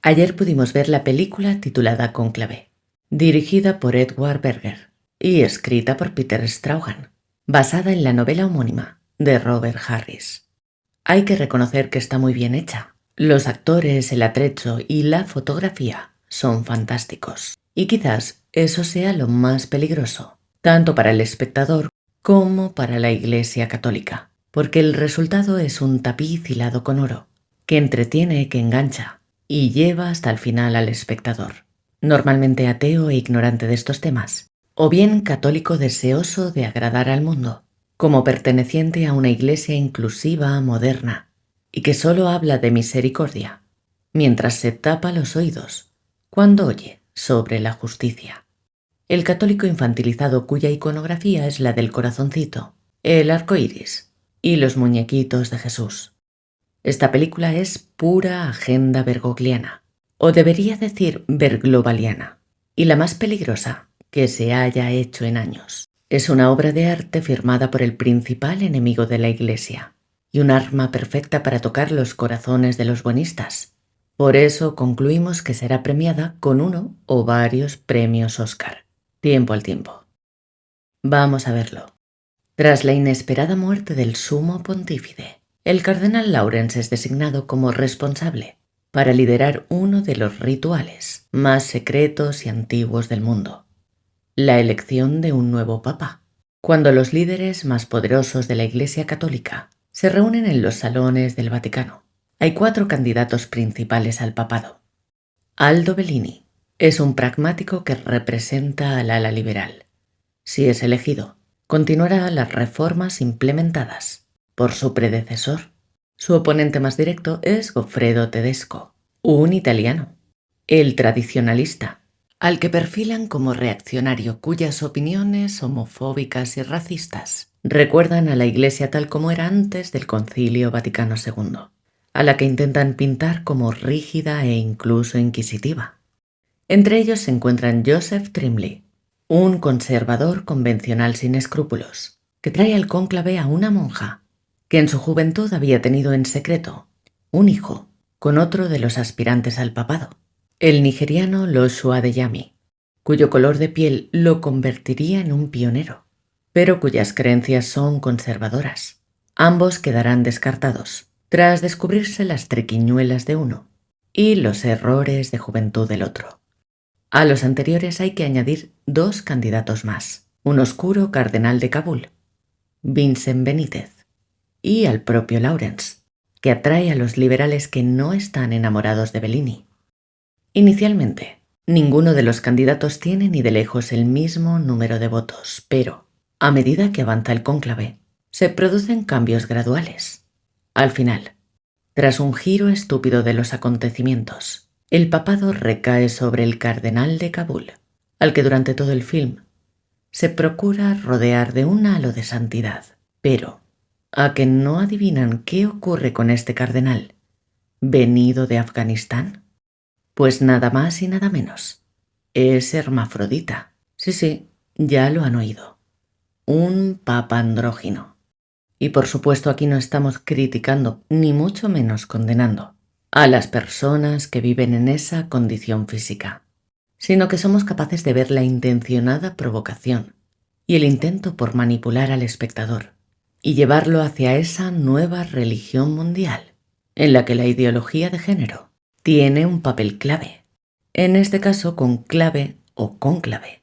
Ayer pudimos ver la película titulada Cónclave, dirigida por Edward Berger y escrita por Peter Straughan, basada en la novela homónima de Robert Harris. Hay que reconocer que está muy bien hecha. Los actores, el atrecho y la fotografía son fantásticos. Y quizás eso sea lo más peligroso, tanto para el espectador como para la Iglesia Católica, porque el resultado es un tapiz hilado con oro, que entretiene, que engancha y lleva hasta el final al espectador, normalmente ateo e ignorante de estos temas, o bien católico deseoso de agradar al mundo, como perteneciente a una iglesia inclusiva, moderna, y que solo habla de misericordia, mientras se tapa los oídos cuando oye sobre la justicia. El católico infantilizado cuya iconografía es la del corazoncito, el arco iris y los muñequitos de Jesús. Esta película es pura agenda bergogliana, o debería decir berglobaliana, y la más peligrosa que se haya hecho en años. Es una obra de arte firmada por el principal enemigo de la Iglesia, y un arma perfecta para tocar los corazones de los buenistas. Por eso concluimos que será premiada con uno o varios premios Oscar. Tiempo al tiempo. Vamos a verlo. Tras la inesperada muerte del sumo pontífice, el cardenal Lawrence es designado como responsable para liderar uno de los rituales más secretos y antiguos del mundo, la elección de un nuevo papa. Cuando los líderes más poderosos de la Iglesia Católica se reúnen en los salones del Vaticano, hay 4 candidatos principales al papado. Aldo Bellini es un pragmático que representa al ala liberal. Si es elegido, continuará las reformas implementadas por su predecesor. Su oponente más directo es Goffredo Tedesco, un italiano, el tradicionalista, al que perfilan como reaccionario cuyas opiniones homofóbicas y racistas recuerdan a la Iglesia tal como era antes del Concilio Vaticano II, a la que intentan pintar como rígida e incluso inquisitiva. Entre ellos se encuentran Joseph Trimley, un conservador convencional sin escrúpulos, que trae al cónclave a una monja que en su juventud había tenido en secreto un hijo con otro de los aspirantes al papado, el nigeriano Joshua Adeyemi, cuyo color de piel lo convertiría en un pionero, pero cuyas creencias son conservadoras. Ambos quedarán descartados tras descubrirse las triquiñuelas de uno y los errores de juventud del otro. A los anteriores hay que añadir 2 candidatos más, un oscuro cardenal de Kabul, Vincent Benítez, y al propio Lawrence, que atrae a los liberales que no están enamorados de Bellini. Inicialmente, ninguno de los candidatos tiene ni de lejos el mismo número de votos, pero, a medida que avanza el cónclave, se producen cambios graduales. Al final, tras un giro estúpido de los acontecimientos, el papado recae sobre el cardenal de Kabul, al que durante todo el film se procura rodear de un halo de santidad. Pero, ¿a que no adivinan qué ocurre con este cardenal, venido de Afganistán? Pues nada más y nada menos. Es hermafrodita. Sí, ya lo han oído. Un papa andrógino. Y por supuesto aquí no estamos criticando, ni mucho menos condenando, a las personas que viven en esa condición física, sino que somos capaces de ver la intencionada provocación y el intento por manipular al espectador y llevarlo hacia esa nueva religión mundial en la que la ideología de género tiene un papel clave, en este caso conclave o cónclave.